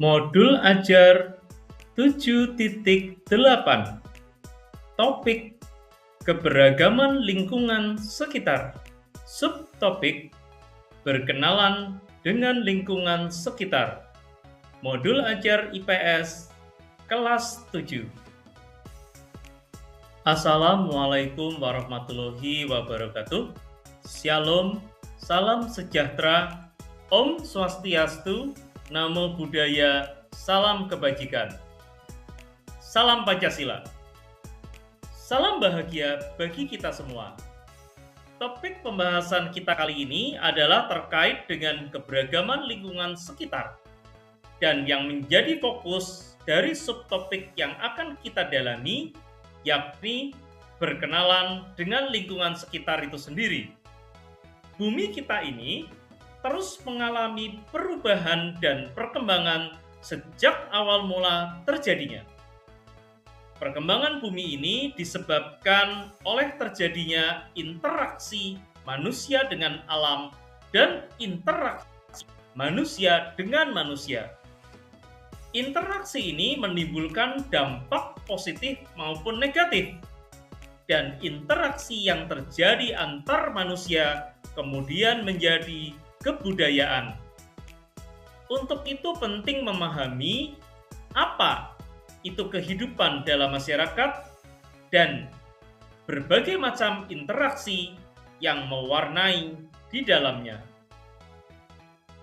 Modul ajar 7.8. Topik keberagaman lingkungan sekitar. Subtopik berkenalan dengan lingkungan sekitar. Modul ajar IPS kelas 7. Assalamualaikum warahmatullahi wabarakatuh. Shalom, salam sejahtera, Om Swastiastu, Namo Buddhaya, salam kebajikan. Salam Pancasila. Salam bahagia bagi kita semua. Topik pembahasan kita kali ini adalah terkait dengan keberagaman lingkungan sekitar. Dan yang menjadi fokus dari subtopik yang akan kita dalami yakni berkenalan dengan lingkungan sekitar itu sendiri. Bumi kita ini terus mengalami perubahan dan perkembangan sejak awal mula terjadinya. Perkembangan bumi ini disebabkan oleh terjadinya interaksi manusia dengan alam dan interaksi manusia dengan manusia. Interaksi ini menimbulkan dampak positif maupun negatif, dan interaksi yang terjadi antar manusia kemudian menjadi kebudayaan. Untuk itu penting memahami apa itu kehidupan dalam masyarakat dan berbagai macam interaksi yang mewarnai di dalamnya.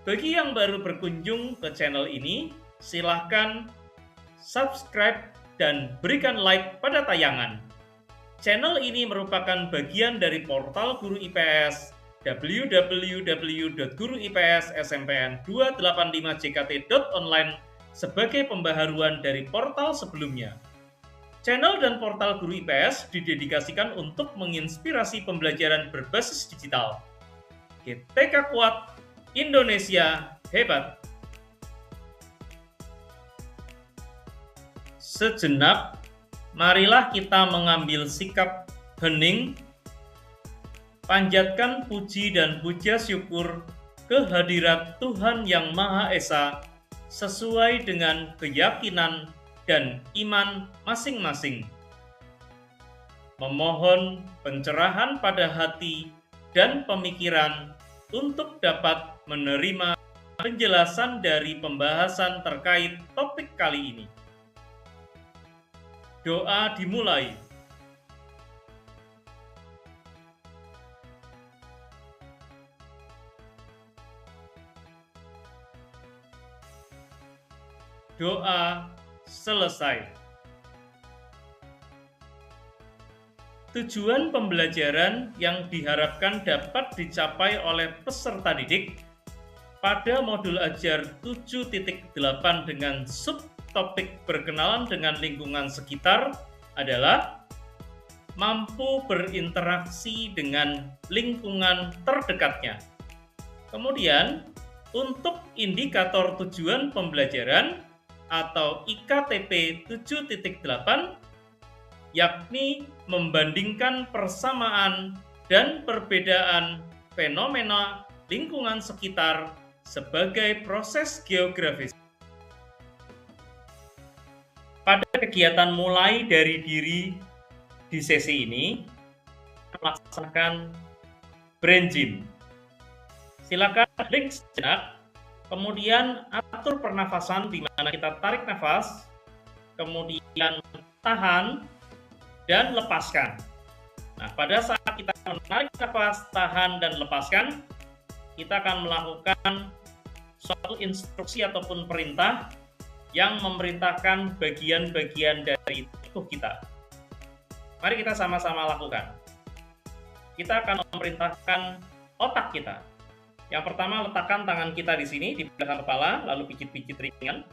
Bagi yang baru berkunjung ke channel ini, silahkan subscribe dan berikan like pada tayangan. Channel ini merupakan bagian dari portal Guru IPS www.guru-IPS-SMPN285jkt.online sebagai pembaharuan dari portal sebelumnya. Channel dan portal Guru IPS didedikasikan untuk menginspirasi pembelajaran berbasis digital. GTK kuat, Indonesia hebat. Sejenak, marilah kita mengambil sikap hening, panjatkan puji dan puja syukur kehadirat Tuhan Yang Maha Esa sesuai dengan keyakinan dan iman masing-masing. Memohon pencerahan pada hati dan pemikiran untuk dapat menerima penjelasan dari pembahasan terkait topik kali ini. Doa dimulai. Doa selesai. Tujuan pembelajaran yang diharapkan dapat dicapai oleh peserta didik pada modul ajar 7.8 dengan subtopik berkenalan dengan lingkungan sekitar adalah mampu berinteraksi dengan lingkungan terdekatnya. Kemudian, untuk indikator tujuan pembelajaran atau IKTP 7.8 yakni membandingkan persamaan dan perbedaan fenomena lingkungan sekitar sebagai proses geografis. Pada kegiatan mulai dari diri di sesi ini, melaksanakan brain gym. Silakan break sejenak, kemudian atur pernafasan di mana kita tarik nafas, kemudian tahan, dan lepaskan. Nah, pada saat kita menarik nafas, tahan, dan lepaskan, kita akan melakukan suatu instruksi ataupun perintah yang memerintahkan bagian-bagian dari tubuh kita. Mari kita sama-sama lakukan. Kita akan memerintahkan otak kita. Yang pertama, letakkan tangan kita di sini, di belakang kepala, lalu pijit-pijit ringan.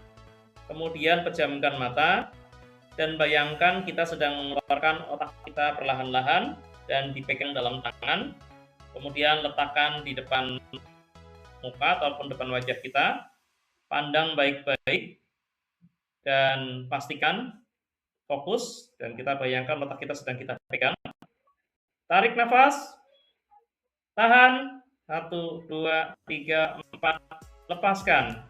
Kemudian pejamkan mata, dan bayangkan kita sedang mengeluarkan otak kita perlahan-lahan, dan dipegang dalam tangan. Kemudian letakkan di depan muka ataupun depan wajah kita. Pandang baik-baik, dan pastikan fokus, dan kita bayangkan otak kita sedang kita pegang. Tarik nafas, tahan, 1, 2, 3, 4, lepaskan.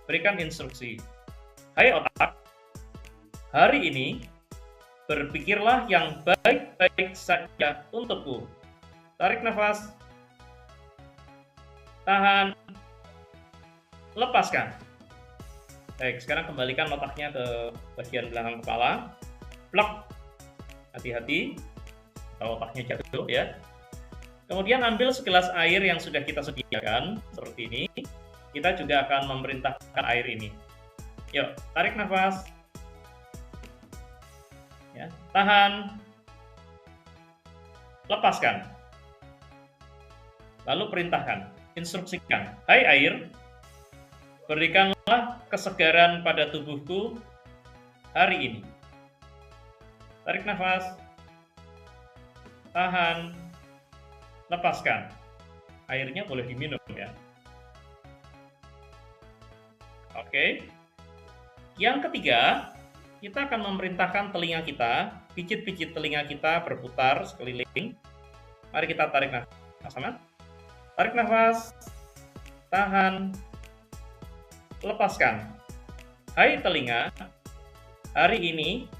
berikan instruksi. Hai otak, hari ini berpikirlah yang baik-baik saja untukku. Tarik nafas, tahan, lepaskan. Baik, sekarang kembalikan otaknya ke bagian belakang kepala. Plak, hati-hati, kalau otaknya jatuh ya. Kemudian ambil segelas air yang sudah kita sediakan, seperti ini. Kita juga akan memerintahkan air ini. Yuk, tarik nafas. Ya, tahan. Lepaskan. Lalu perintahkan, instruksikan. Hai air, berikanlah kesegaran pada tubuhku hari ini. Tarik nafas. Tahan. Lepaskan. Airnya boleh diminum ya. Oke. Yang ketiga, kita akan memerintahkan telinga kita, pijit-pijit telinga kita berputar sekeliling. Mari kita tarik nafas sama. Tarik nafas. Tahan. Lepaskan. Hai telinga, hari ini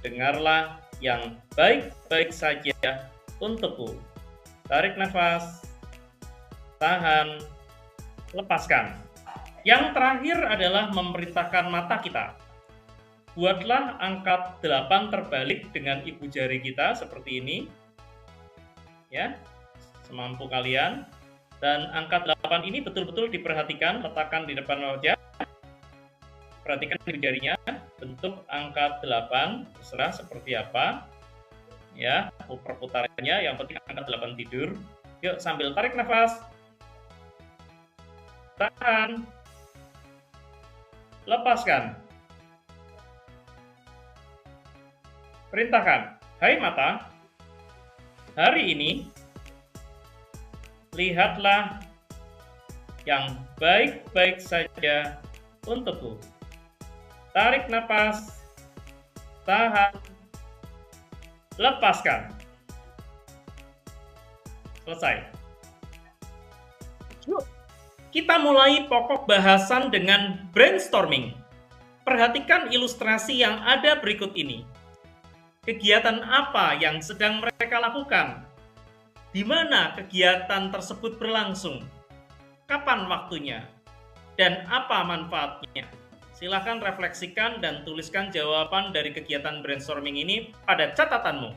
dengarlah yang baik-baik saja untukku. Tarik nafas, tahan, lepaskan. Yang terakhir adalah memerintahkan mata kita. Buatlah angka 8 terbalik dengan ibu jari kita seperti ini. Ya, semampu kalian. Dan angka 8 ini betul-betul diperhatikan, letakkan di depan wajah. Perhatikan ibu jarinya, bentuk angka 8, terserah seperti apa. Ya, perputarannya, yang penting angka 8 tidur. Yuk, sambil tarik nafas, tahan, lepaskan, perintahkan. Hai mata, hari ini lihatlah yang baik-baik saja untukku. Tarik nafas, tahan, lepaskan. Selesai. Yuk, kita mulai pokok bahasan dengan brainstorming. Perhatikan ilustrasi yang ada berikut ini. Kegiatan apa yang sedang mereka lakukan? Di mana kegiatan tersebut berlangsung? Kapan waktunya? Dan apa manfaatnya? Silakan refleksikan dan tuliskan jawaban dari kegiatan brainstorming ini pada catatanmu.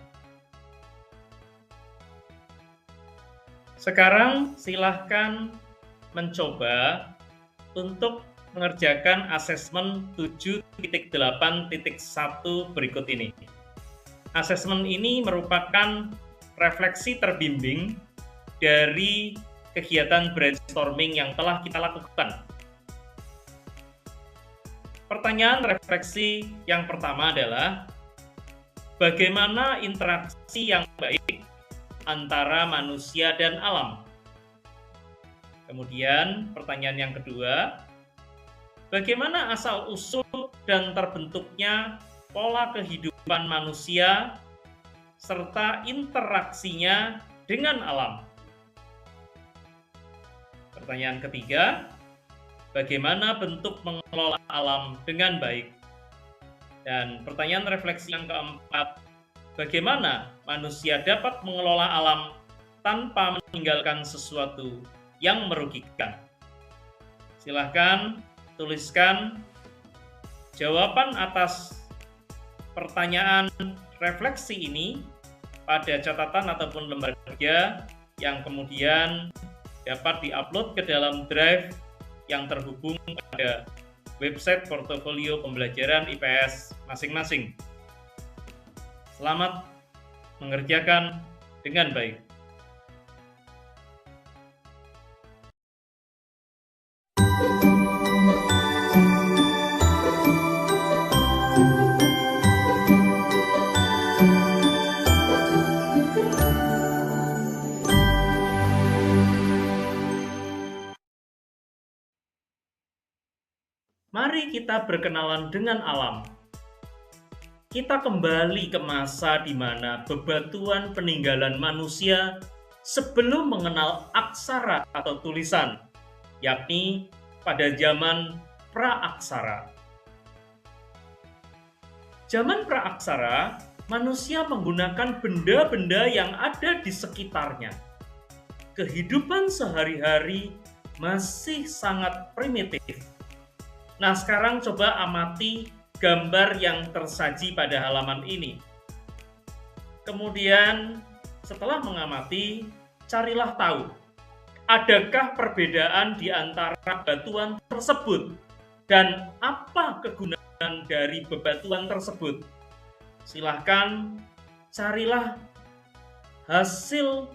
Sekarang silahkan mencoba untuk mengerjakan asesmen 7.8.1 berikut ini. Asesmen ini merupakan refleksi terbimbing dari kegiatan brainstorming yang telah kita lakukan. Pertanyaan refleksi yang pertama adalah, bagaimana interaksi yang baik antara manusia dan alam? Kemudian pertanyaan yang kedua, bagaimana asal-usul dan terbentuknya pola kehidupan manusia serta interaksinya dengan alam? Pertanyaan ketiga, bagaimana bentuk mengelola alam dengan baik? Dan pertanyaan refleksi yang keempat, bagaimana manusia dapat mengelola alam tanpa meninggalkan sesuatu yang merugikan? Silahkan tuliskan jawaban atas pertanyaan refleksi ini pada catatan ataupun lembar kerja yang kemudian dapat diupload ke dalam drive yang terhubung pada website portofolio pembelajaran IPS masing-masing. Selamat mengerjakan dengan baik. Mari kita berkenalan dengan alam. Kita kembali ke masa di mana bebatuan peninggalan manusia sebelum mengenal aksara atau tulisan, yakni pada zaman praaksara. Zaman praaksara, manusia menggunakan benda-benda yang ada di sekitarnya. Kehidupan sehari-hari masih sangat primitif. Nah, sekarang coba amati gambar yang tersaji pada halaman ini. Kemudian, setelah mengamati, carilah tahu, adakah perbedaan di antara bebatuan tersebut dan apa kegunaan dari bebatuan tersebut. Silahkan carilah hasil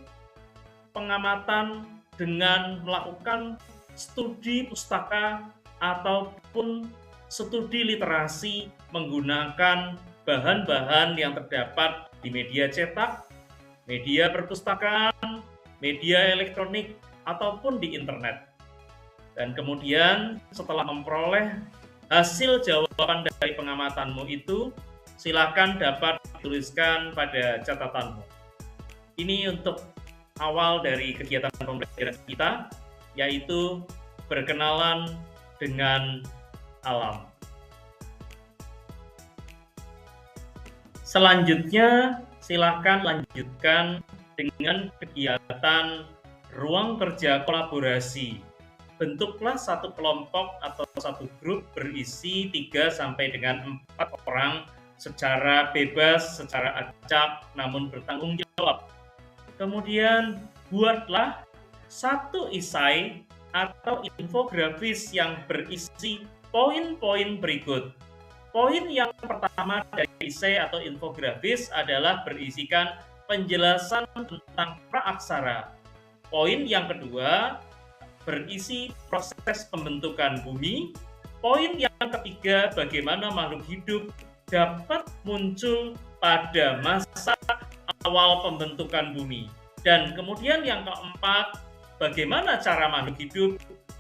pengamatan dengan melakukan studi pustaka ataupun studi literasi menggunakan bahan-bahan yang terdapat di media cetak, media perpustakaan, media elektronik, ataupun di internet. Dan kemudian setelah memperoleh hasil jawaban dari pengamatanmu itu, silakan dapat dituliskan pada catatanmu. Ini untuk awal dari kegiatan pembelajaran kita, yaitu berkenalan dengan alam. Selanjutnya, silakan lanjutkan dengan kegiatan ruang kerja kolaborasi. Bentuklah satu kelompok atau satu grup berisi 3 sampai dengan 4 orang secara bebas, secara acak, namun bertanggung jawab. Kemudian buatlah satu esai atau infografis yang berisi poin-poin berikut. Poin yang pertama dari esai atau infografis adalah berisikan penjelasan tentang praaksara. Poin yang kedua berisi proses pembentukan bumi. Poin yang ketiga, bagaimana makhluk hidup dapat muncul pada masa awal pembentukan bumi. Dan kemudian yang keempat, bagaimana cara makhluk hidup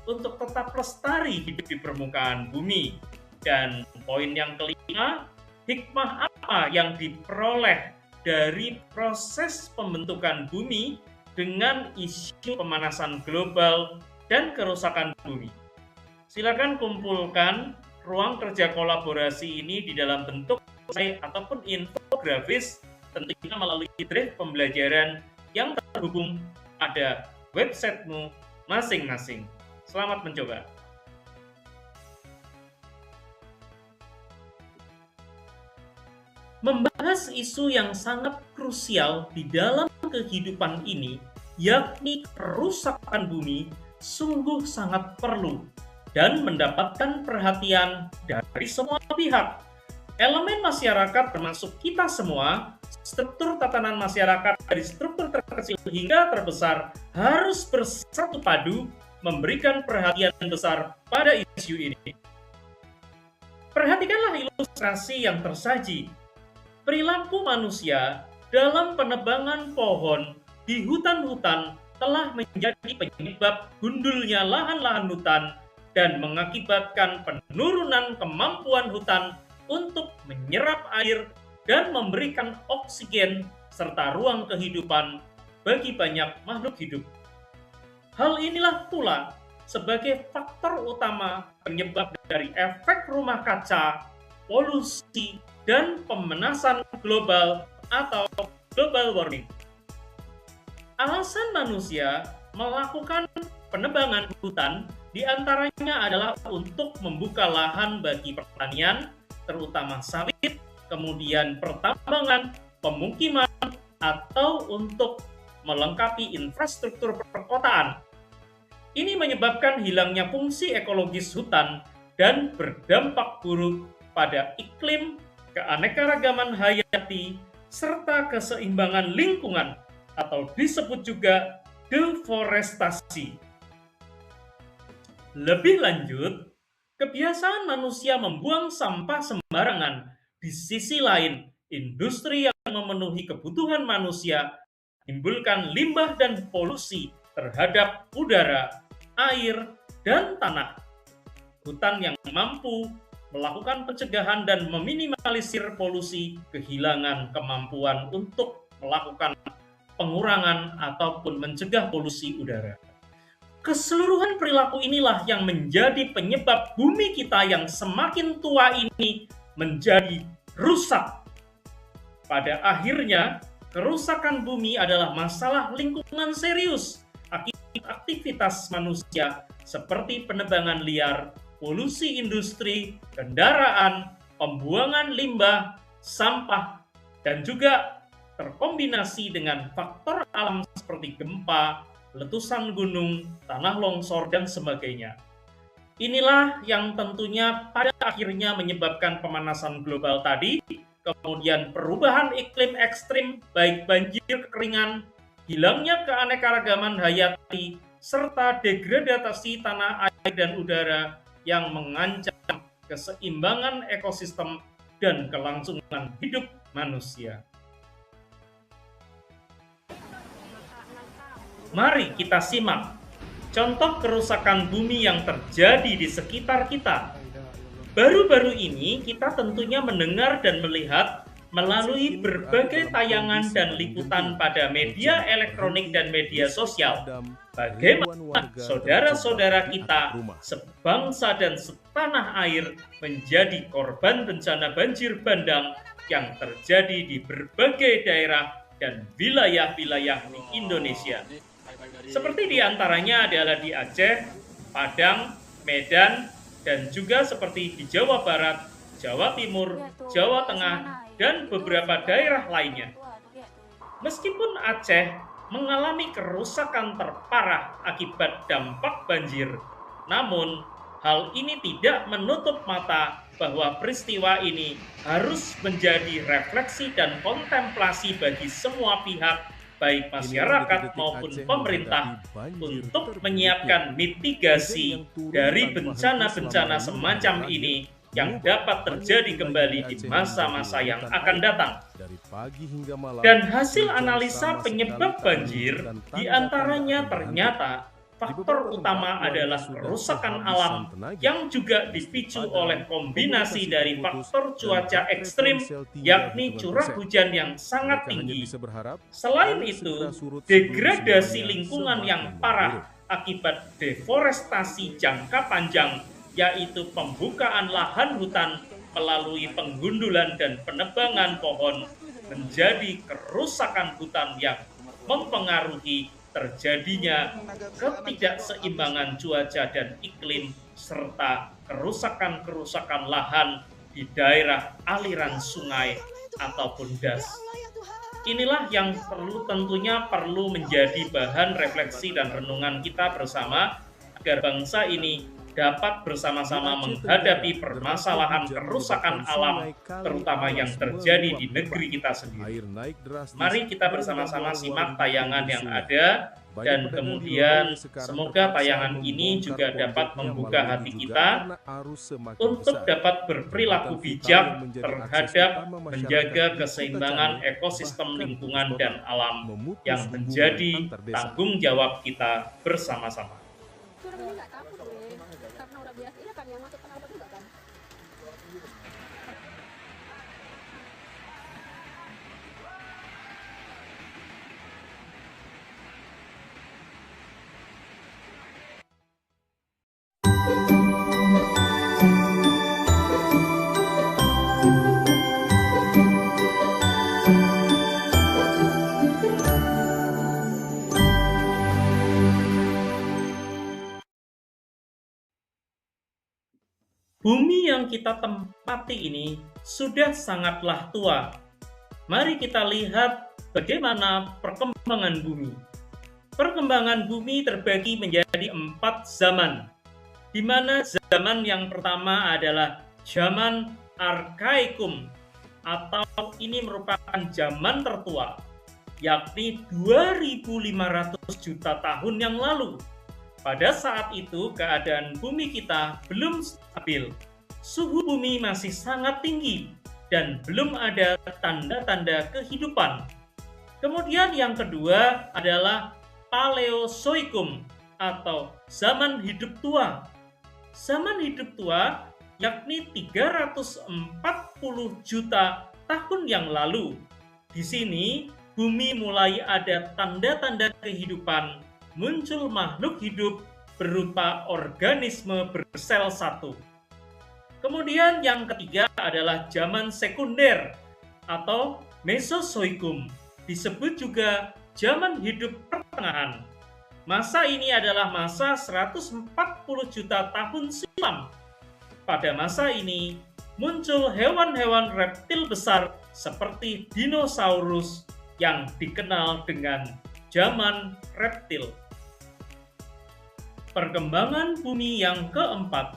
untuk tetap lestari hidup di permukaan bumi. Dan poin yang kelima, hikmah apa yang diperoleh dari proses pembentukan bumi dengan isu pemanasan global dan kerusakan bumi. Silakan kumpulkan ruang kerja kolaborasi ini di dalam bentuk esai ataupun infografis, tentunya melalui drive pembelajaran yang terhubung pada websitemu masing-masing. Selamat mencoba. Membahas isu yang sangat krusial di dalam kehidupan ini, yakni kerusakan bumi, sungguh sangat perlu dan mendapatkan perhatian dari semua pihak. Elemen masyarakat termasuk kita semua, struktur tatanan masyarakat dari struktur terkecil hingga terbesar harus bersatu padu memberikan perhatian besar pada isu ini. Perhatikanlah ilustrasi yang tersaji. Perilaku manusia dalam penebangan pohon di hutan-hutan telah menjadi penyebab gundulnya lahan-lahan hutan dan mengakibatkan penurunan kemampuan hutan untuk menyerap air dan memberikan oksigen serta ruang kehidupan bagi banyak makhluk hidup. Hal inilah pula sebagai faktor utama penyebab dari efek rumah kaca, polusi, dan pemanasan global atau global warming. Alasan manusia melakukan penebangan hutan diantaranya adalah untuk membuka lahan bagi pertanian, terutama sawit, kemudian pertambangan, pemukiman, atau untuk melengkapi infrastruktur perkotaan. Ini menyebabkan hilangnya fungsi ekologis hutan dan berdampak buruk pada iklim, keanekaragaman hayati, serta keseimbangan lingkungan atau disebut juga deforestasi. Lebih lanjut, kebiasaan manusia membuang sampah sembarangan. Di sisi lain, industri yang memenuhi kebutuhan manusia menimbulkan limbah dan polusi terhadap udara, air, dan tanah. Hutan yang mampu melakukan pencegahan dan meminimalisir polusi kehilangan kemampuan untuk melakukan pengurangan ataupun mencegah polusi udara. Keseluruhan perilaku inilah yang menjadi penyebab bumi kita yang semakin tua ini menjadi rusak. Pada akhirnya, kerusakan bumi adalah masalah lingkungan serius akibat aktivitas manusia seperti penebangan liar, polusi industri, kendaraan, pembuangan limbah, sampah, dan juga terkombinasi dengan faktor alam seperti gempa, letusan gunung, tanah longsor, dan sebagainya. Inilah yang tentunya pada akhirnya menyebabkan pemanasan global tadi, kemudian perubahan iklim ekstrim, baik banjir, kekeringan, hilangnya keanekaragaman hayati, serta degradasi tanah, air, dan udara yang mengancam keseimbangan ekosistem dan kelangsungan hidup manusia. Mari kita simak contoh kerusakan bumi yang terjadi di sekitar kita. Baru-baru ini kita tentunya mendengar dan melihat melalui berbagai tayangan dan liputan pada media elektronik dan media sosial, bagaimana saudara-saudara kita sebangsa dan setanah air menjadi korban bencana banjir bandang yang terjadi di berbagai daerah dan wilayah-wilayah di Indonesia. Seperti diantaranya adalah di Aceh, Padang, Medan, dan juga seperti di Jawa Barat, Jawa Timur, Jawa Tengah, dan beberapa daerah lainnya. Meskipun Aceh mengalami kerusakan terparah akibat dampak banjir, namun hal ini tidak menutup mata bahwa peristiwa ini harus menjadi refleksi dan kontemplasi bagi semua pihak, baik masyarakat maupun pemerintah, untuk menyiapkan mitigasi dari bencana-bencana semacam ini yang dapat terjadi kembali di masa-masa yang akan datang. Dan hasil analisa penyebab banjir diantaranya ternyata faktor utama adalah kerusakan alam yang juga dipicu oleh kombinasi dari faktor cuaca ekstrim, yakni curah hujan yang sangat tinggi. Selain itu, degradasi lingkungan yang parah akibat deforestasi jangka panjang, yaitu pembukaan lahan hutan melalui penggundulan dan penebangan pohon, menjadi kerusakan hutan yang mempengaruhi terjadinya ketidakseimbangan cuaca dan iklim, serta kerusakan-kerusakan lahan di daerah aliran sungai ataupun das. Inilah yang tentunya perlu menjadi bahan refleksi dan renungan kita bersama agar bangsa ini dapat bersama-sama menghadapi permasalahan kerusakan alam, terutama yang terjadi di negeri kita sendiri. Mari kita bersama-sama simak tayangan yang ada, dan kemudian semoga tayangan ini juga dapat membuka hati kita untuk dapat berperilaku bijak terhadap menjaga keseimbangan ekosistem lingkungan dan alam yang menjadi tanggung jawab kita bersama-sama. Kurangnya nggak takut deh, karena udah biasa ini kan yang masuk kenapa juga kan. Bumi yang kita tempati ini sudah sangatlah tua. Mari kita lihat bagaimana perkembangan bumi. Perkembangan bumi terbagi menjadi 4 zaman, di mana zaman yang pertama adalah zaman Arkaikum, atau ini merupakan zaman tertua, yakni 2500 juta tahun yang lalu. Pada saat itu, keadaan bumi kita belum stabil. Suhu bumi masih sangat tinggi dan belum ada tanda-tanda kehidupan. Kemudian yang kedua adalah Paleozoikum atau zaman hidup tua. Zaman hidup tua yakni 340 juta tahun yang lalu. Di sini bumi mulai ada tanda-tanda kehidupan, muncul makhluk hidup berupa organisme bersel satu. Kemudian yang ketiga adalah zaman sekunder atau Mesozoikum, disebut juga zaman hidup pertengahan. Masa ini adalah masa 140 juta tahun silam. Pada masa ini muncul hewan-hewan reptil besar seperti dinosaurus yang dikenal dengan zaman reptil. Perkembangan bumi yang keempat,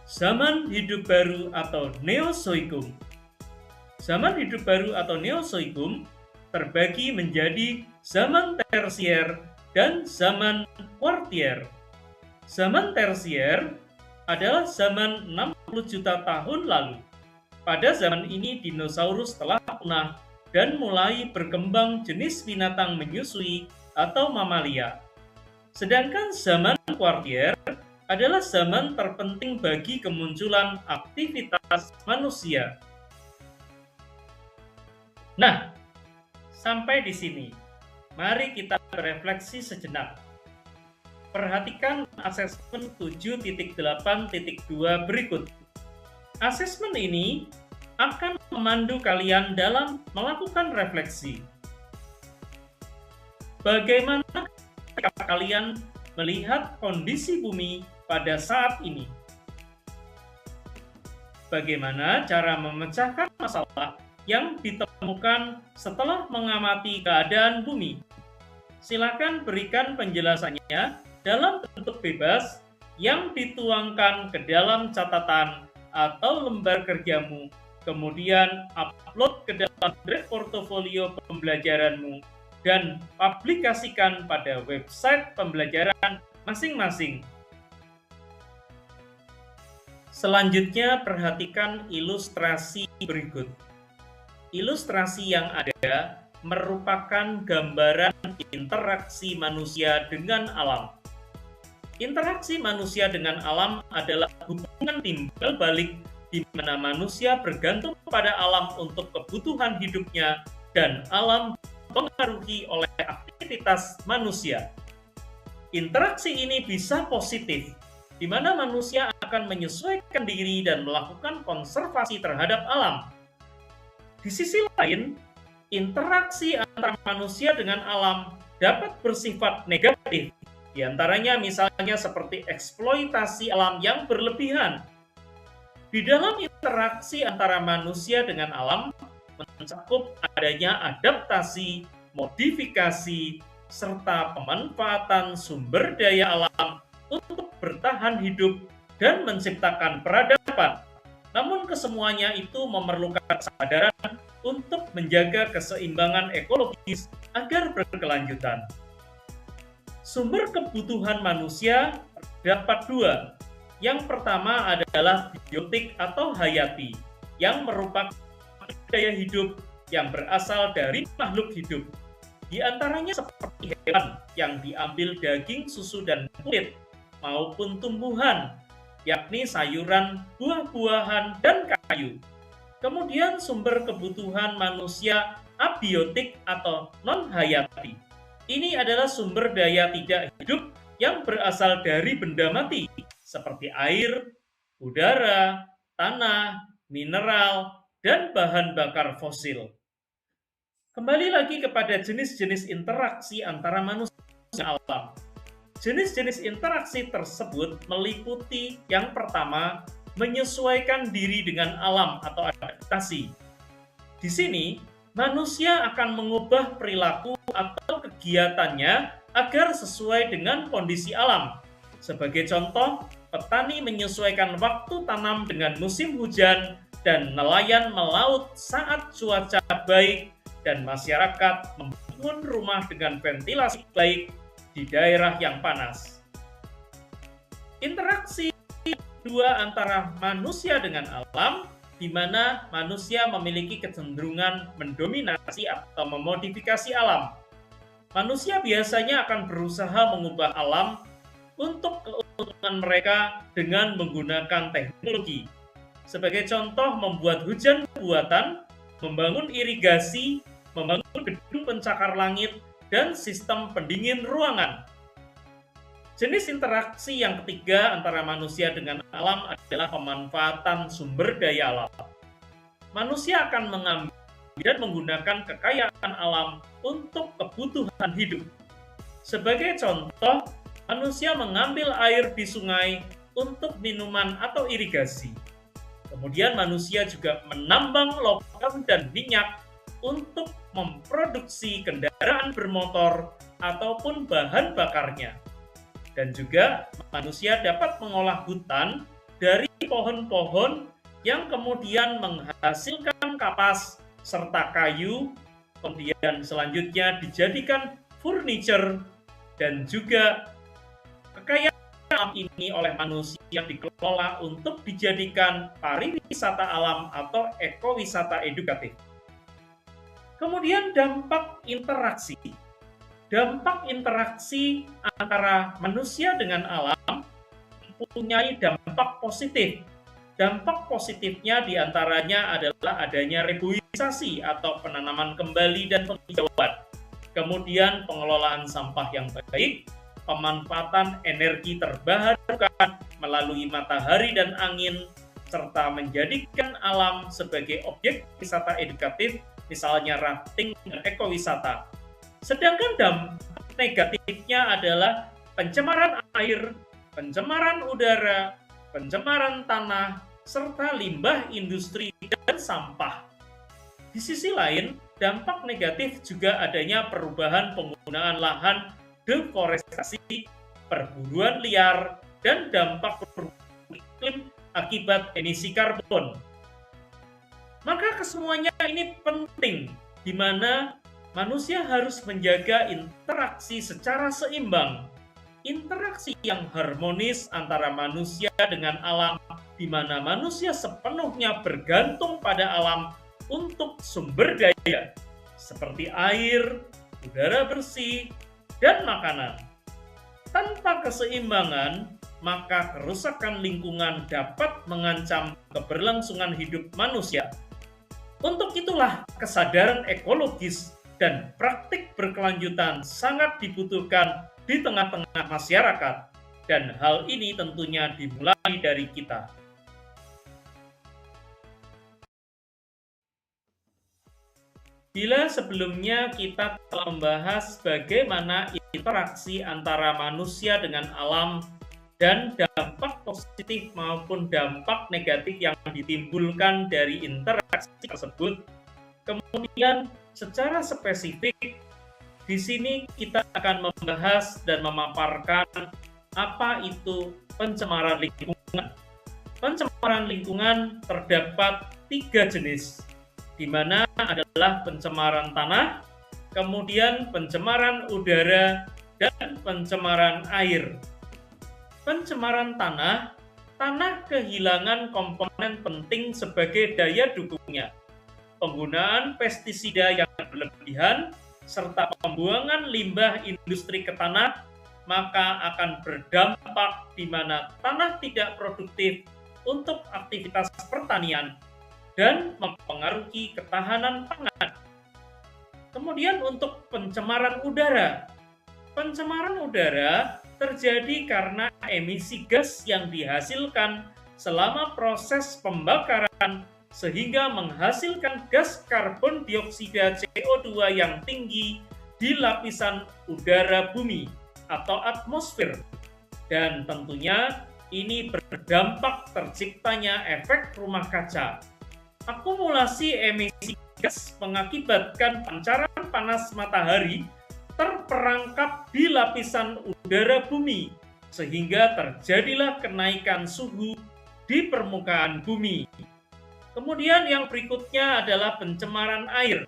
zaman hidup baru atau Neozoikum. Zaman hidup baru atau Neozoikum terbagi menjadi zaman tersier dan zaman kuartier. Zaman tersier adalah zaman 60 juta tahun lalu. Pada zaman ini dinosaurus telah punah dan mulai berkembang jenis binatang menyusui atau mamalia. Sedangkan zaman kuartier adalah zaman terpenting bagi kemunculan aktivitas manusia. Nah, sampai di sini, mari kita berefleksi sejenak. Perhatikan asesmen 7.8.2 berikut. Asesmen ini akan memandu kalian dalam melakukan refleksi. Bagaimana kalian melihat kondisi bumi pada saat ini? Bagaimana cara memecahkan masalah yang ditemukan setelah mengamati keadaan bumi? Silakan berikan penjelasannya dalam bentuk bebas yang dituangkan ke dalam catatan atau lembar kerjamu, kemudian upload ke dalam drive portofolio pembelajaranmu, dan publikasikan pada website pembelajaran masing-masing. Selanjutnya, perhatikan ilustrasi berikut. Ilustrasi yang ada merupakan gambaran interaksi manusia dengan alam. Interaksi manusia dengan alam adalah hubungan timbal balik di mana manusia bergantung pada alam untuk kebutuhan hidupnya dan alam dipengaruhi oleh aktivitas manusia. Interaksi ini bisa positif, di mana manusia akan menyesuaikan diri dan melakukan konservasi terhadap alam. Di sisi lain, interaksi antara manusia dengan alam dapat bersifat negatif, di antaranya misalnya seperti eksploitasi alam yang berlebihan. Di dalam interaksi antara manusia dengan alam mencakup adanya adaptasi, modifikasi, serta pemanfaatan sumber daya alam untuk bertahan hidup dan menciptakan peradaban. Namun kesemuanya itu memerlukan kesadaran untuk menjaga keseimbangan ekologis agar berkelanjutan. Sumber kebutuhan manusia terdapat dua. Yang pertama adalah biotik atau hayati, yang merupakan daya hidup yang berasal dari makhluk hidup. Di antaranya seperti hewan yang diambil daging, susu, dan kulit, maupun tumbuhan, yakni sayuran, buah-buahan, dan kayu. Kemudian sumber kebutuhan manusia abiotik atau non-hayati. Ini adalah sumber daya tidak hidup yang berasal dari benda mati, seperti air, udara, tanah, mineral, dan bahan bakar fosil. Kembali lagi kepada jenis-jenis interaksi antara manusia dan alam. Jenis-jenis interaksi tersebut meliputi yang pertama, menyesuaikan diri dengan alam atau adaptasi. Di sini, manusia akan mengubah perilaku atau kegiatannya agar sesuai dengan kondisi alam. Sebagai contoh, petani menyesuaikan waktu tanam dengan musim hujan dan nelayan melaut saat cuaca baik, dan masyarakat membangun rumah dengan ventilasi baik di daerah yang panas. Interaksi kedua antara manusia dengan alam, di mana manusia memiliki kecenderungan mendominasi atau memodifikasi alam. Manusia biasanya akan berusaha mengubah alam untuk keuntungan mereka dengan menggunakan teknologi. Sebagai contoh, membuat hujan buatan, membangun irigasi, membangun gedung pencakar langit, dan sistem pendingin ruangan. Jenis interaksi yang ketiga antara manusia dengan alam adalah pemanfaatan sumber daya alam. Manusia akan mengambil dan menggunakan kekayaan alam untuk kebutuhan hidup. Sebagai contoh, manusia mengambil air di sungai untuk minuman atau irigasi. Kemudian manusia juga menambang logam dan minyak untuk memproduksi kendaraan bermotor ataupun bahan bakarnya. Dan juga manusia dapat mengolah hutan dari pohon-pohon yang kemudian menghasilkan kapas serta kayu, kemudian selanjutnya dijadikan furniture, dan juga kekayaan alam ini oleh manusia dikelola untuk dijadikan pariwisata alam atau ekowisata edukatif. Kemudian dampak interaksi. Dampak interaksi antara manusia dengan alam mempunyai dampak positif. Dampak positifnya diantaranya adalah adanya reboisasi atau penanaman kembali dan penghijauan. Kemudian pengelolaan sampah yang baik, pemanfaatan energi terbarukan melalui matahari dan angin, serta menjadikan alam sebagai objek wisata edukatif, misalnya rafting dan ekowisata. Sedangkan dampak negatifnya adalah pencemaran air, pencemaran udara, pencemaran tanah, serta limbah industri dan sampah. Di sisi lain, dampak negatif juga adanya perubahan penggunaan lahan, deforestasi, perburuan liar, dan dampak perubahan iklim akibat emisi karbon. Maka kesemuanya ini penting, di mana manusia harus menjaga interaksi secara seimbang. Interaksi yang harmonis antara manusia dengan alam, di mana manusia sepenuhnya bergantung pada alam untuk sumber daya, seperti air, udara bersih, dan makanan. Tanpa keseimbangan, maka kerusakan lingkungan dapat mengancam keberlangsungan hidup manusia. Untuk itulah kesadaran ekologis dan praktik berkelanjutan sangat dibutuhkan di tengah-tengah masyarakat, dan hal ini tentunya dimulai dari kita. Bila sebelumnya kita telah membahas bagaimana interaksi antara manusia dengan alam dan dampak positif maupun dampak negatif yang ditimbulkan dari interaksi tersebut, kemudian secara spesifik di sini kita akan membahas dan memaparkan apa itu pencemaran lingkungan. Pencemaran lingkungan terdapat 3 jenis, di mana adalah pencemaran tanah, kemudian pencemaran udara, dan pencemaran air. Pencemaran tanah, tanah kehilangan komponen penting sebagai daya dukungnya. Penggunaan pestisida yang berlebihan, serta pembuangan limbah industri ke tanah, maka akan berdampak di mana tanah tidak produktif untuk aktivitas pertanian dan mempengaruhi ketahanan pangan. Kemudian untuk pencemaran udara. Pencemaran udara terjadi karena emisi gas yang dihasilkan selama proses pembakaran sehingga menghasilkan gas karbon dioksida CO2 yang tinggi di lapisan udara bumi atau atmosfer. Dan tentunya ini berdampak terciptanya efek rumah kaca. Akumulasi emisi gas mengakibatkan pancaran panas matahari terperangkap di lapisan udara bumi, sehingga terjadilah kenaikan suhu di permukaan bumi. Kemudian yang berikutnya adalah pencemaran air.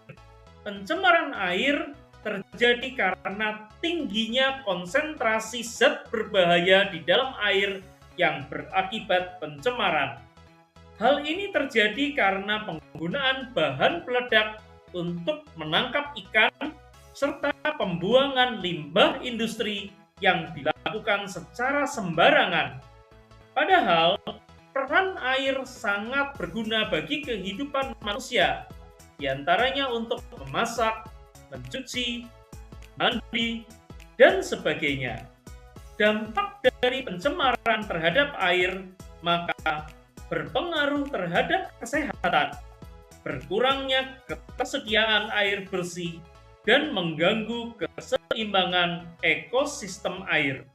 Pencemaran air terjadi karena tingginya konsentrasi zat berbahaya di dalam air yang berakibat pencemaran. Hal ini terjadi karena penggunaan bahan peledak untuk menangkap ikan serta pembuangan limbah industri yang dilakukan secara sembarangan. Padahal, peran air sangat berguna bagi kehidupan manusia, di antaranya untuk memasak, mencuci, mandi, dan sebagainya. dampak dari pencemaran terhadap air maka berpengaruh terhadap kesehatan, berkurangnya ketersediaan air bersih, dan mengganggu keseimbangan ekosistem air.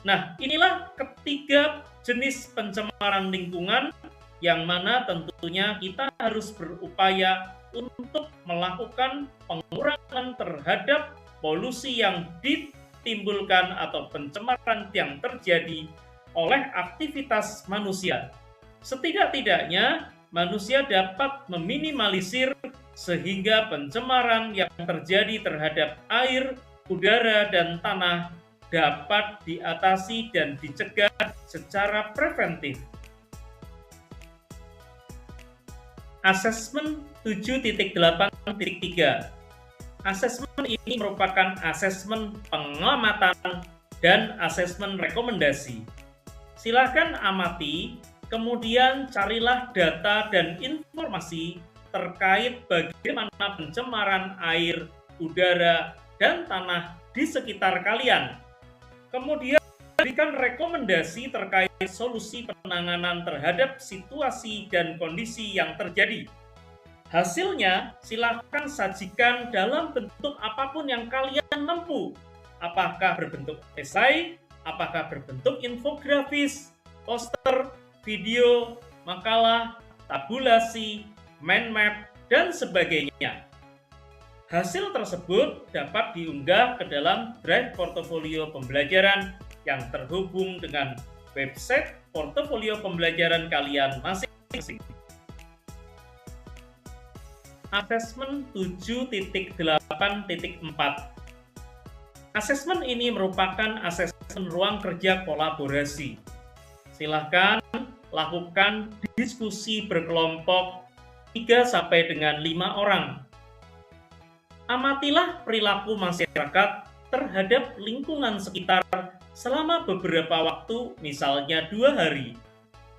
Nah, inilah ketiga jenis pencemaran lingkungan yang mana tentunya kita harus berupaya untuk melakukan pengurangan terhadap polusi yang ditimbulkan atau pencemaran yang terjadi oleh aktivitas manusia. Setidak-tidaknya, manusia dapat meminimalisir sehingga pencemaran yang terjadi terhadap air, udara, dan tanah dapat diatasi dan dicegah secara preventif. Asesmen 7.8.3. Asesmen ini merupakan asesmen pengamatan dan asesmen rekomendasi. Silakan amati, kemudian carilah data dan informasi terkait bagaimana pencemaran air, udara, dan tanah di sekitar kalian. Kemudian berikan rekomendasi terkait solusi penanganan terhadap situasi dan kondisi yang terjadi. Hasilnya silakan sajikan dalam bentuk apapun yang kalian mampu. Apakah berbentuk esai, apakah berbentuk infografis, poster, video, makalah, tabulasi, mind map, dan sebagainya. Hasil tersebut dapat diunggah ke dalam drive portofolio pembelajaran yang terhubung dengan website portofolio pembelajaran kalian masing-masing. Asesmen 7.8.4. Asesmen ini merupakan asesmen ruang kerja kolaborasi. Silahkan lakukan diskusi berkelompok 3 sampai dengan 5 orang. Amatilah perilaku masyarakat terhadap lingkungan sekitar selama beberapa waktu, misalnya 2 hari.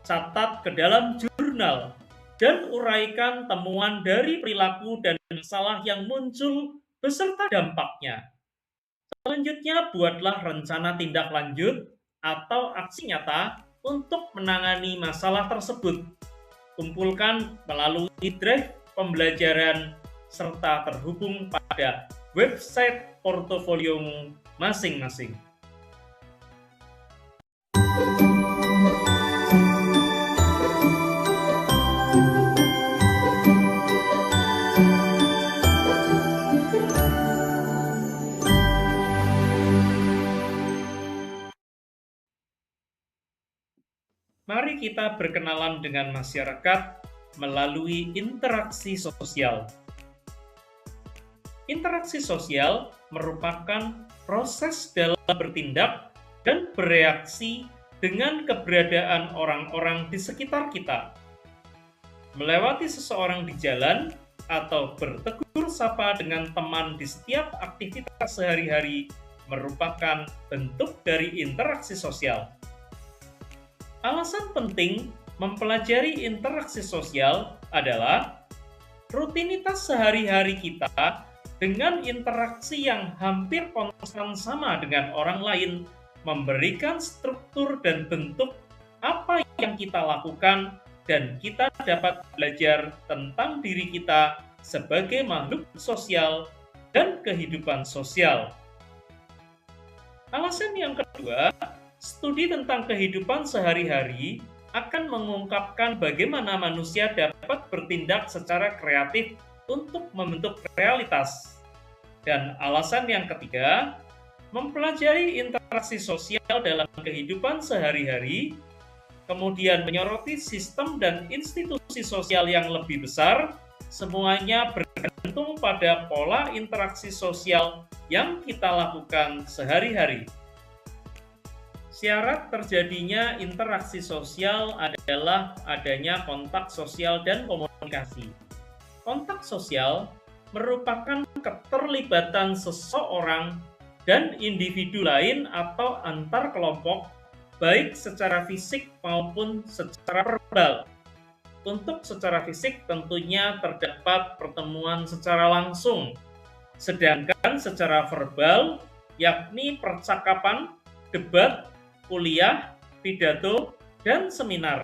Catat ke dalam jurnal dan uraikan temuan dari perilaku dan masalah yang muncul beserta dampaknya. Selanjutnya, buatlah rencana tindak lanjut atau aksi nyata untuk menangani masalah tersebut. Kumpulkan melalui drive pembelajaran serta terhubung pada website portofoliomu masing-masing. Mari kita berkenalan dengan masyarakat melalui interaksi sosial. Interaksi sosial merupakan proses dalam bertindak dan bereaksi dengan keberadaan orang-orang di sekitar kita. Melewati seseorang di jalan atau bertegur sapa dengan teman di setiap aktivitas sehari-hari merupakan bentuk dari interaksi sosial. Alasan penting mempelajari interaksi sosial adalah rutinitas sehari-hari kita dengan interaksi yang hampir konstan sama dengan orang lain memberikan struktur dan bentuk apa yang kita lakukan dan kita dapat belajar tentang diri kita sebagai makhluk sosial dan kehidupan sosial. Alasan yang kedua, studi tentang kehidupan sehari-hari akan mengungkapkan bagaimana manusia dapat bertindak secara kreatif untuk membentuk realitas. Dan alasan yang ketiga, mempelajari interaksi sosial dalam kehidupan sehari-hari, kemudian menyoroti sistem dan institusi sosial yang lebih besar, semuanya bergantung pada pola interaksi sosial yang kita lakukan sehari-hari. Syarat terjadinya interaksi sosial adalah adanya kontak sosial dan komunikasi. Kontak sosial merupakan keterlibatan seseorang dan individu lain atau antar kelompok, baik secara fisik maupun secara verbal. Untuk secara fisik tentunya terdapat pertemuan secara langsung, sedangkan secara verbal yakni percakapan debat, kuliah, pidato, dan seminar.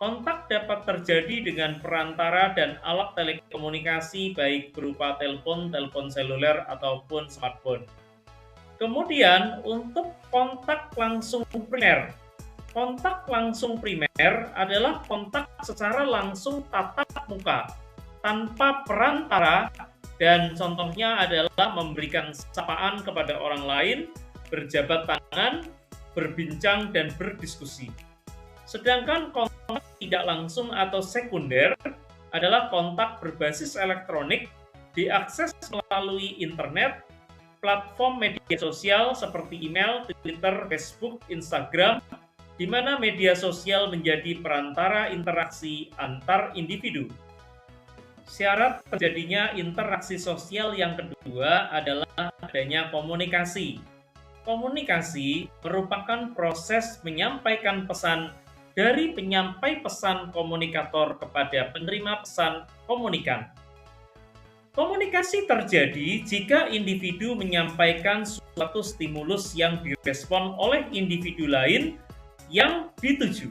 Kontak dapat terjadi dengan perantara dan alat telekomunikasi baik berupa telepon, telepon seluler, ataupun smartphone. Kemudian untuk kontak langsung primer. Kontak langsung primer adalah kontak secara langsung tatap muka, tanpa perantara, dan contohnya adalah memberikan sapaan kepada orang lain, berjabat tangan, berbincang, dan berdiskusi. Sedangkan kontak tidak langsung atau sekunder adalah kontak berbasis elektronik, diakses melalui internet, platform media sosial seperti email, Twitter, Facebook, Instagram, di mana media sosial menjadi perantara interaksi antar individu. Syarat terjadinya interaksi sosial yang kedua adalah adanya komunikasi. Komunikasi merupakan proses menyampaikan pesan dari penyampai pesan komunikator kepada penerima pesan komunikan. Komunikasi terjadi jika individu menyampaikan suatu stimulus yang direspon oleh individu lain yang dituju.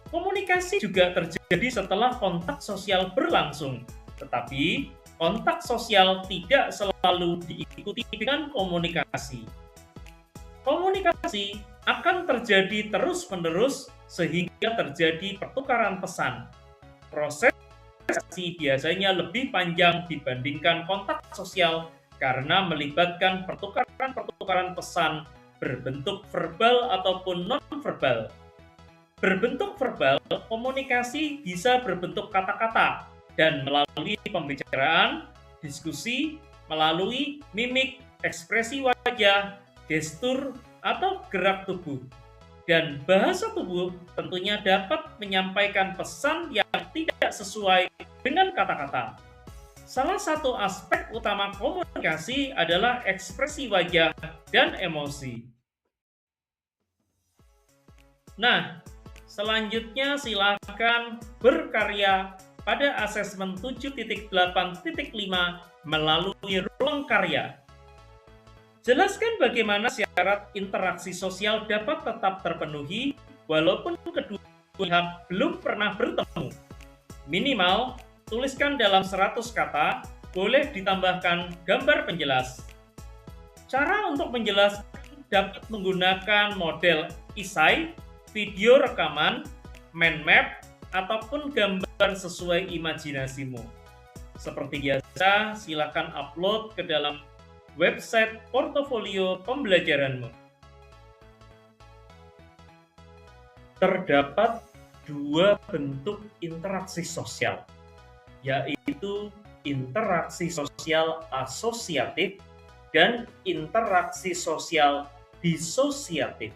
Komunikasi juga terjadi setelah kontak sosial berlangsung, tetapi kontak sosial tidak selalu diikuti dengan komunikasi. Komunikasi akan terjadi terus-menerus sehingga terjadi pertukaran pesan. Proses biasanya lebih panjang dibandingkan kontak sosial karena melibatkan pertukaran pesan berbentuk verbal ataupun non-verbal. Berbentuk verbal, komunikasi bisa berbentuk kata-kata dan melalui pembicaraan, diskusi, melalui mimik, ekspresi wajah, gestur, atau gerak tubuh. Dan bahasa tubuh tentunya dapat menyampaikan pesan yang tidak sesuai dengan kata-kata. Salah satu aspek utama komunikasi adalah ekspresi wajah dan emosi. Nah, selanjutnya silakan berkarya pada asesmen 7.8.5 melalui ruang karya. Jelaskan bagaimana syarat interaksi sosial dapat tetap terpenuhi walaupun kedua pihak belum pernah bertemu. Minimal, tuliskan dalam 100 kata, boleh ditambahkan gambar penjelas. Cara untuk menjelaskan dapat menggunakan model esai, video rekaman, mind map, ataupun gambar sesuai imajinasimu. Seperti biasa, silakan upload ke dalam website portofolio pembelajaranmu. Terdapat dua bentuk interaksi sosial, yaitu interaksi sosial asosiatif dan interaksi sosial disosiatif.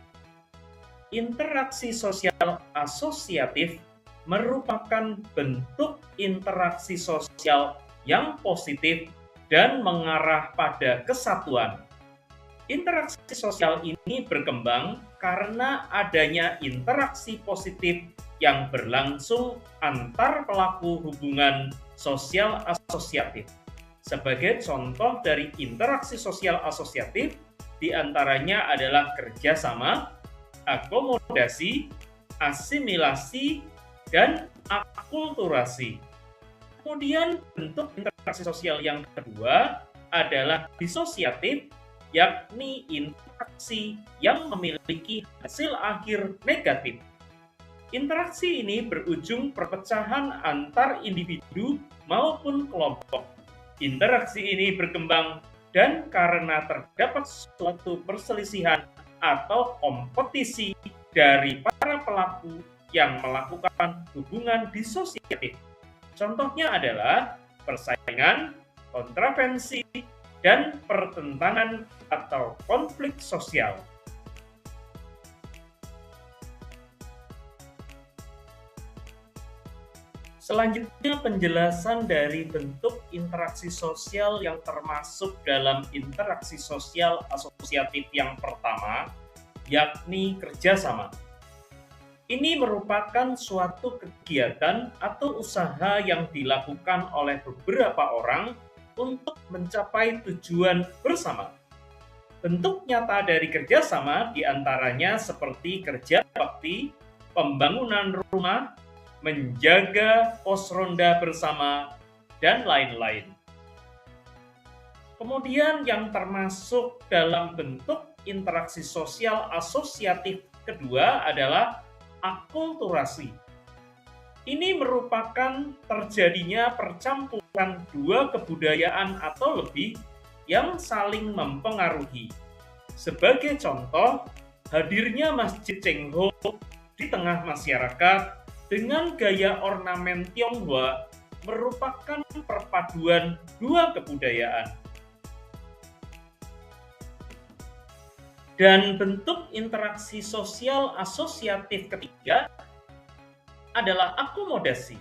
Interaksi sosial asosiatif merupakan bentuk interaksi sosial yang positif dan mengarah pada kesatuan. Interaksi sosial ini berkembang karena adanya interaksi positif yang berlangsung antar pelaku hubungan sosial asosiatif. Sebagai contoh dari interaksi sosial asosiatif, diantaranya adalah kerjasama, akomodasi, asimilasi, dan akulturasi. Kemudian bentuk interaksi sosial yang kedua adalah disosiatif, yakni interaksi yang memiliki hasil akhir negatif. Interaksi ini berujung perpecahan antar individu maupun kelompok. Interaksi ini berkembang dan karena terdapat suatu perselisihan atau kompetisi dari para pelaku yang melakukan hubungan disosiatif. Contohnya adalah persaingan, kontravensi, dan pertentangan atau konflik sosial. Selanjutnya penjelasan dari bentuk interaksi sosial yang termasuk dalam interaksi sosial asosiatif yang pertama, yakni kerjasama. Ini merupakan suatu kegiatan atau usaha yang dilakukan oleh beberapa orang untuk mencapai tujuan bersama. bentuk nyata dari kerjasama diantaranya seperti kerja bakti, pembangunan rumah, menjaga pos ronda bersama, dan lain-lain. Kemudian yang termasuk dalam bentuk interaksi sosial asosiatif kedua adalah akulturasi. Ini merupakan terjadinya percampuran dua kebudayaan atau lebih yang saling mempengaruhi. Sebagai contoh, hadirnya Masjid Cengho di tengah masyarakat dengan gaya ornamen Tionghoa merupakan perpaduan dua kebudayaan. Dan bentuk interaksi sosial asosiatif ketiga adalah akomodasi.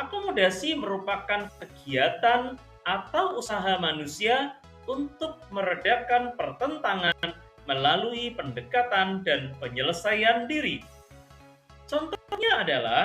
Akomodasi merupakan kegiatan atau usaha manusia untuk meredakan pertentangan melalui pendekatan dan penyelesaian diri. Contohnya adalah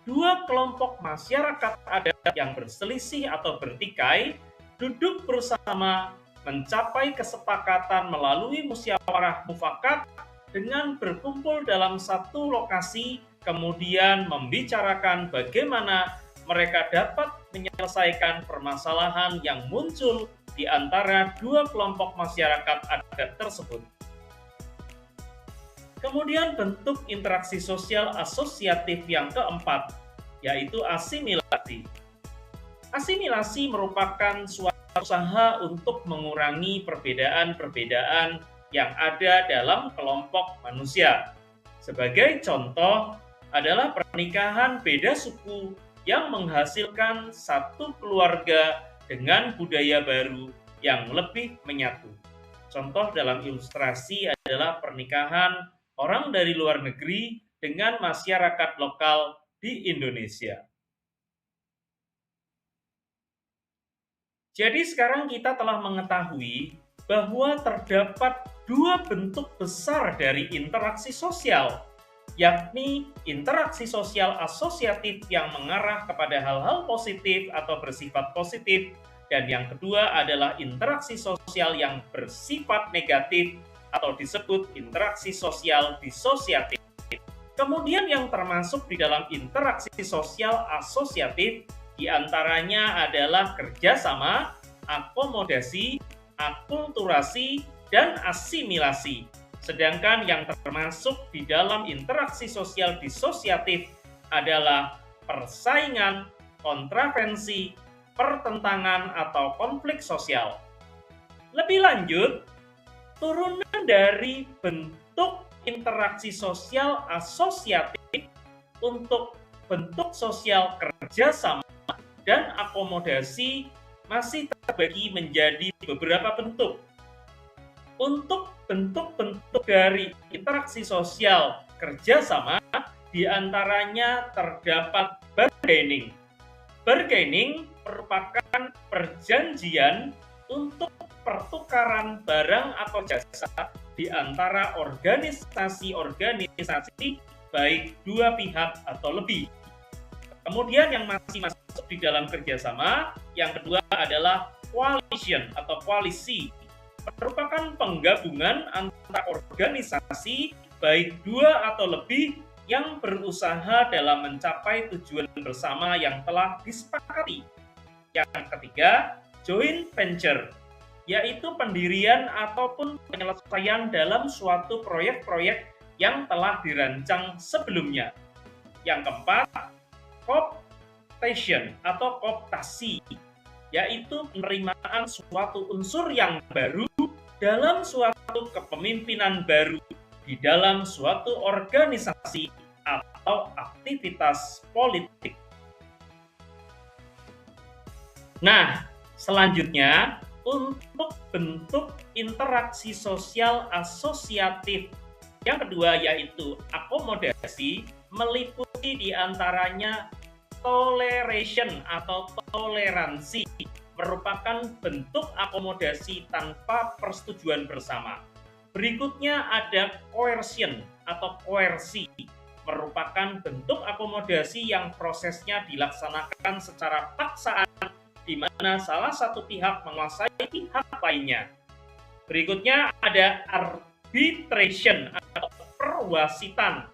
dua kelompok masyarakat adat yang berselisih atau bertikai duduk bersama mencapai kesepakatan melalui musyawarah mufakat dengan berkumpul dalam satu lokasi, kemudian membicarakan bagaimana mereka dapat menyelesaikan permasalahan yang muncul di antara dua kelompok masyarakat adat tersebut. Kemudian bentuk interaksi sosial asosiatif yang keempat, yaitu asimilasi. Asimilasi merupakan suatu usaha untuk mengurangi perbedaan-perbedaan yang ada dalam kelompok manusia. Sebagai contoh adalah pernikahan beda suku yang menghasilkan satu keluarga dengan budaya baru yang lebih menyatu. Contoh dalam ilustrasi adalah pernikahan orang dari luar negeri dengan masyarakat lokal di Indonesia. Jadi sekarang kita telah mengetahui bahwa terdapat dua bentuk besar dari interaksi sosial, yakni interaksi sosial asosiatif yang mengarah kepada hal-hal positif atau bersifat positif, dan yang kedua adalah interaksi sosial yang bersifat negatif atau disebut interaksi sosial disosiatif. Kemudian yang termasuk di dalam interaksi sosial asosiatif diantaranya adalah kerjasama, akomodasi, akulturasi, dan asimilasi. Sedangkan yang termasuk di dalam interaksi sosial disosiatif adalah persaingan, kontravensi, pertentangan, atau konflik sosial. Lebih lanjut, turunan dari bentuk interaksi sosial asosiatif untuk bentuk sosial kerjasama dan akomodasi masih terbagi menjadi beberapa bentuk. Untuk bentuk-bentuk dari interaksi sosial kerjasama, diantaranya terdapat bargaining. Bargaining merupakan perjanjian untuk pertukaran barang atau jasa di antara organisasi-organisasi baik dua pihak atau lebih. Kemudian yang masih masuk di dalam kerjasama, yang kedua adalah coalition atau koalisi. Merupakan penggabungan antara organisasi baik dua atau lebih yang berusaha dalam mencapai tujuan bersama yang telah disepakati. Yang ketiga, joint venture, yaitu pendirian ataupun penyelesaian dalam suatu proyek-proyek yang telah dirancang sebelumnya. Yang keempat, cooptation atau kooptasi, yaitu penerimaan suatu unsur yang baru dalam suatu kepemimpinan baru di dalam suatu organisasi atau aktivitas politik. Nah, selanjutnya untuk bentuk interaksi sosial asosiatif yang kedua yaitu akomodasi, meliputi diantaranya toleration atau toleransi, merupakan bentuk akomodasi tanpa persetujuan bersama. Berikutnya ada coercion atau koersi, merupakan bentuk akomodasi yang prosesnya dilaksanakan secara paksaan di mana salah satu pihak menguasai pihak lainnya. Berikutnya ada arbitration atau perwasitan,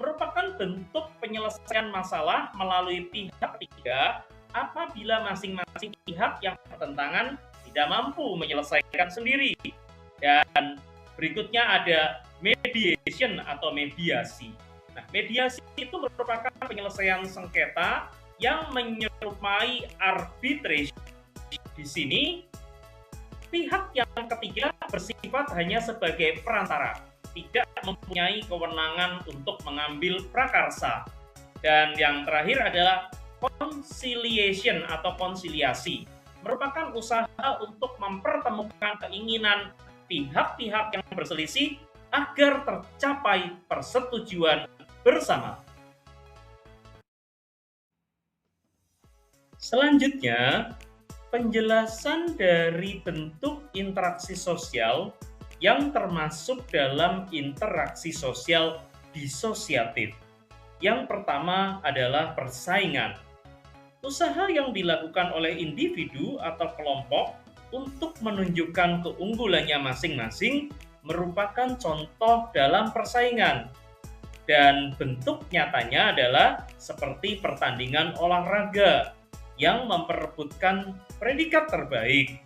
merupakan bentuk penyelesaian masalah melalui pihak ketiga apabila masing-masing pihak yang bertentangan tidak mampu menyelesaikan sendiri. Dan berikutnya ada mediation atau mediasi. Nah, mediasi itu merupakan penyelesaian sengketa yang menyerupai arbitration. Di sini pihak yang ketiga bersifat hanya sebagai perantara, tidak mempunyai kewenangan untuk mengambil prakarsa. Dan yang terakhir adalah conciliation atau konsiliasi, merupakan usaha untuk mempertemukan keinginan pihak-pihak yang berselisih agar tercapai persetujuan bersama. Selanjutnya, penjelasan dari bentuk interaksi sosial yang termasuk dalam interaksi sosial disosiatif. Yang pertama adalah persaingan. Usaha yang dilakukan oleh individu atau kelompok untuk menunjukkan keunggulannya masing-masing merupakan contoh dalam persaingan. Dan bentuk nyatanya adalah seperti pertandingan olahraga yang memperebutkan predikat terbaik.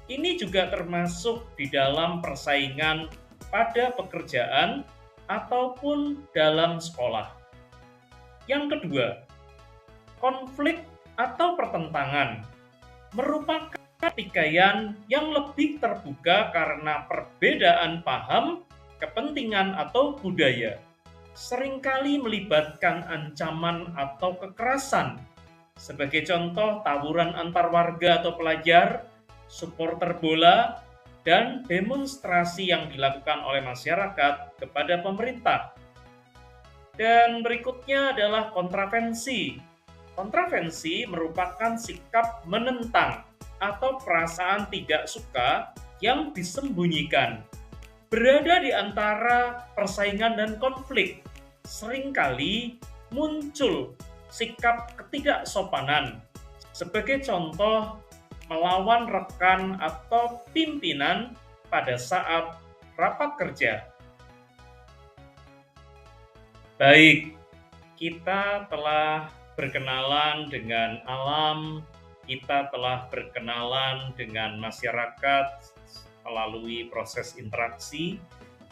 Ini juga termasuk di dalam persaingan pada pekerjaan ataupun dalam sekolah. Yang kedua, konflik atau pertentangan merupakan pertikaian yang lebih terbuka karena perbedaan paham, kepentingan, atau budaya. Seringkali melibatkan ancaman atau kekerasan. Sebagai contoh, tawuran antar warga atau pelajar, supporter bola, dan demonstrasi yang dilakukan oleh masyarakat kepada pemerintah. Dan berikutnya adalah kontravensi. Kontravensi merupakan sikap menentang atau perasaan tidak suka yang disembunyikan. Berada di antara persaingan dan konflik, seringkali muncul sikap ketidaksopanan. Sebagai contoh, melawan rekan atau pimpinan pada saat rapat kerja. Baik, kita telah berkenalan dengan alam, kita telah berkenalan dengan masyarakat melalui proses interaksi,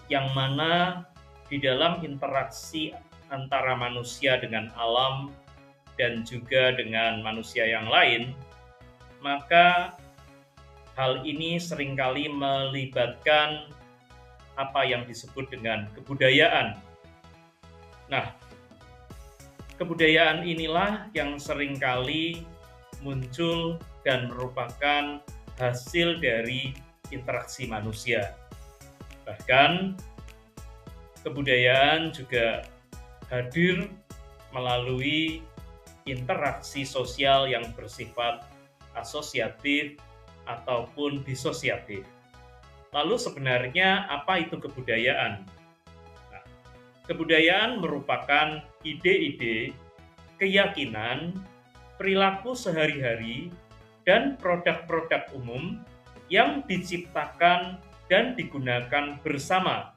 yang mana di dalam interaksi antara manusia dengan alam dan juga dengan manusia yang lain, maka hal ini seringkali melibatkan apa yang disebut dengan kebudayaan. Nah, kebudayaan inilah yang seringkali muncul dan merupakan hasil dari interaksi manusia. Bahkan, kebudayaan juga hadir melalui interaksi sosial yang bersifat asosiatif ataupun disosiatif. Lalu sebenarnya apa itu kebudayaan? Nah, kebudayaan merupakan ide-ide, keyakinan, perilaku sehari-hari, dan produk-produk umum yang diciptakan dan digunakan bersama.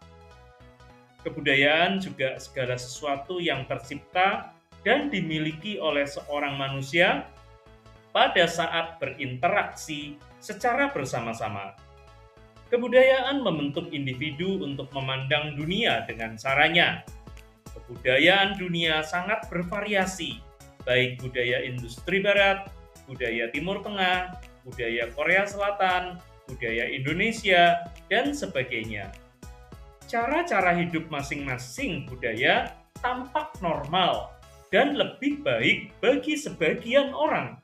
Kebudayaan juga segala sesuatu yang tercipta dan dimiliki oleh seorang manusia pada saat berinteraksi secara bersama-sama. Kebudayaan membentuk individu untuk memandang dunia dengan caranya. Kebudayaan dunia sangat bervariasi, baik budaya industri barat, budaya Timur Tengah, budaya Korea Selatan, budaya Indonesia, dan sebagainya. Cara-cara hidup masing-masing budaya tampak normal dan lebih baik bagi sebagian orang.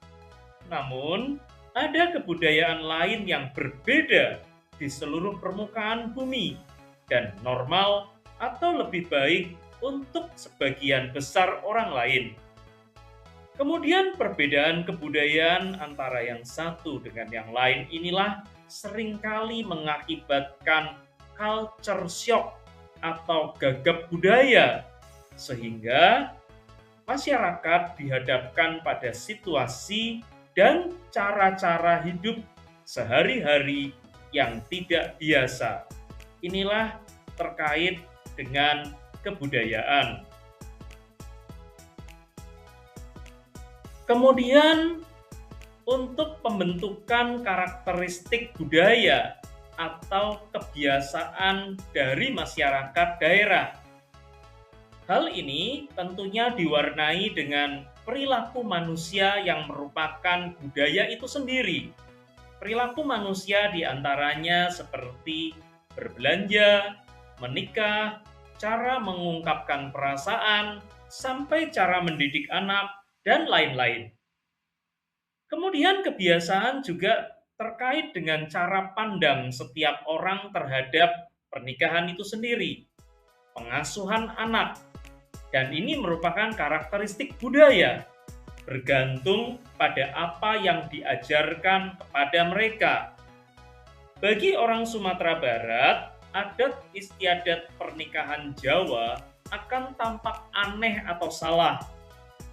Namun, ada kebudayaan lain yang berbeda di seluruh permukaan bumi dan normal atau lebih baik untuk sebagian besar orang lain. Kemudian perbedaan kebudayaan antara yang satu dengan yang lain inilah seringkali mengakibatkan culture shock atau gagap budaya, sehingga masyarakat dihadapkan pada situasi dan cara-cara hidup sehari-hari yang tidak biasa. Inilah terkait dengan kebudayaan. Kemudian untuk pembentukan karakteristik budaya atau kebiasaan dari masyarakat daerah. Hal ini tentunya diwarnai dengan perilaku manusia yang merupakan budaya itu sendiri. Perilaku manusia diantaranya seperti berbelanja, menikah, cara mengungkapkan perasaan, sampai cara mendidik anak, dan lain-lain. Kemudian kebiasaan juga terkait dengan cara pandang setiap orang terhadap pernikahan itu sendiri, pengasuhan anak, dan ini merupakan karakteristik budaya, bergantung pada apa yang diajarkan kepada mereka. Bagi orang Sumatera Barat, adat istiadat pernikahan Jawa akan tampak aneh atau salah,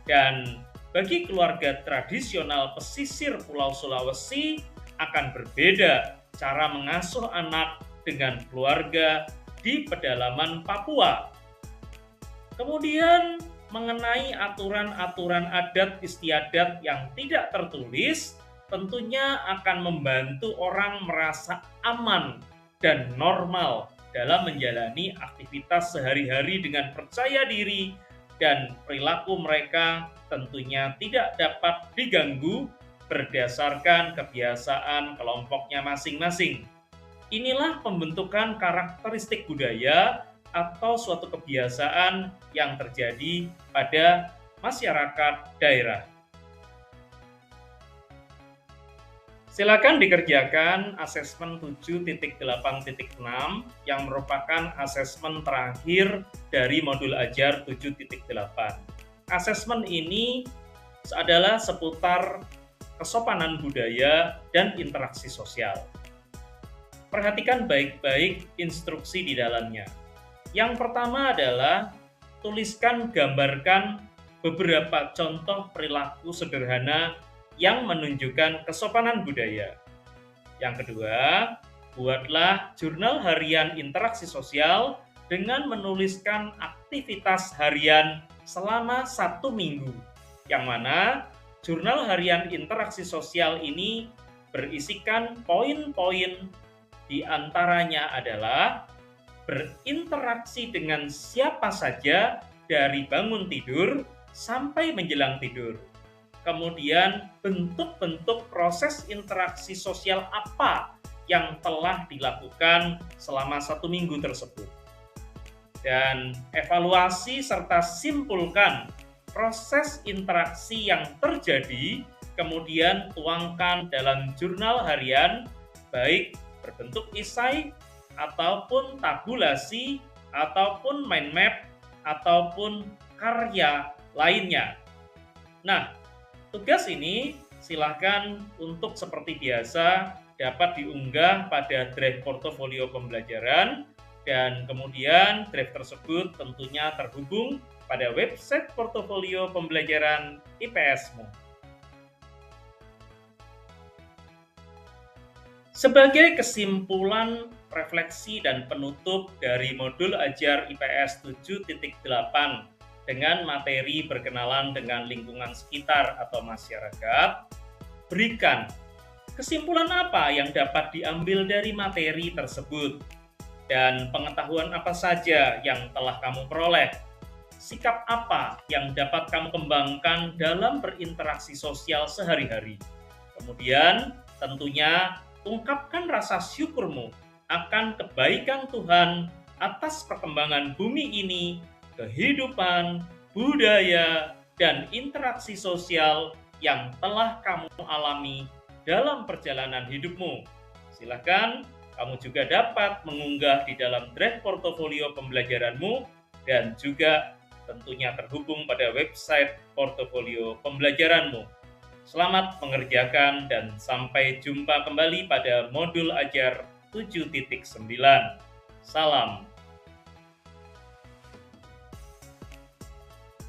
dan bagi keluarga tradisional pesisir Pulau Sulawesi akan berbeda cara mengasuh anak dengan keluarga di pedalaman Papua. Kemudian mengenai aturan-aturan adat istiadat yang tidak tertulis, tentunya akan membantu orang merasa aman dan normal dalam menjalani aktivitas sehari-hari dengan percaya diri, dan perilaku mereka tentunya tidak dapat diganggu berdasarkan kebiasaan kelompoknya masing-masing. Inilah pembentukan karakteristik budaya atau suatu kebiasaan yang terjadi pada masyarakat daerah. Silakan dikerjakan asesmen 7.8.6 yang merupakan asesmen terakhir dari modul ajar 7.8. Asesmen ini adalah seputar kesopanan budaya dan interaksi sosial. Perhatikan baik-baik instruksi di dalamnya. Yang pertama adalah tuliskan, gambarkan beberapa contoh perilaku sederhana yang menunjukkan kesopanan budaya. Yang kedua, buatlah jurnal harian interaksi sosial dengan menuliskan aktivitas harian selama 1 minggu, yang mana jurnal harian interaksi sosial ini berisikan poin-poin, di antaranya adalah berinteraksi dengan siapa saja dari bangun tidur sampai menjelang tidur. Kemudian bentuk-bentuk proses interaksi sosial apa yang telah dilakukan selama 1 minggu tersebut. Dan evaluasi serta simpulkan proses interaksi yang terjadi, kemudian tuangkan dalam jurnal harian, baik berbentuk esai, ataupun tabulasi, ataupun mind map, ataupun karya lainnya. Nah, tugas ini silakan untuk seperti biasa dapat diunggah pada drive portofolio pembelajaran, dan kemudian drive tersebut tentunya terhubung pada website portofolio pembelajaran IPS-mu. Sebagai kesimpulan, refleksi, dan penutup dari modul ajar IPS 7.8 dengan materi berkenalan dengan lingkungan sekitar atau masyarakat, berikan kesimpulan apa yang dapat diambil dari materi tersebut, dan pengetahuan apa saja yang telah kamu peroleh. Sikap apa yang dapat kamu kembangkan dalam berinteraksi sosial sehari-hari. Kemudian, tentunya ungkapkan rasa syukurmu akan kebaikan Tuhan atas perkembangan bumi ini, kehidupan, budaya, dan interaksi sosial yang telah kamu alami dalam perjalanan hidupmu. Silakan kamu juga dapat mengunggah di dalam drive portofolio pembelajaranmu, dan juga tentunya terhubung pada website portofolio pembelajaranmu. Selamat mengerjakan dan sampai jumpa kembali pada modul ajar 7.9. Salam.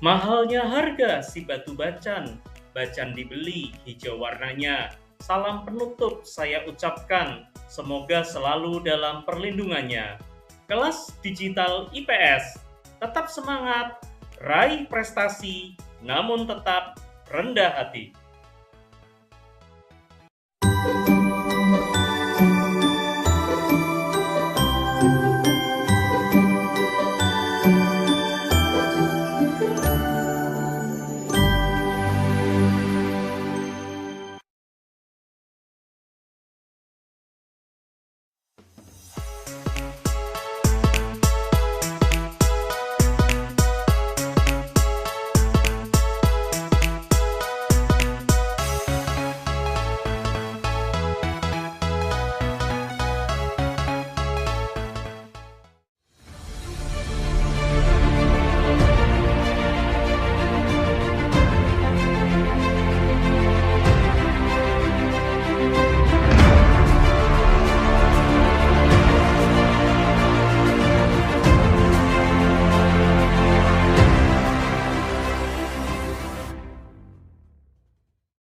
Mahalnya harga si batu bacan, bacan dibeli hijau warnanya, salam penutup saya ucapkan, semoga selalu dalam perlindungannya. Kelas Digital IPS, tetap semangat, raih prestasi, namun tetap rendah hati.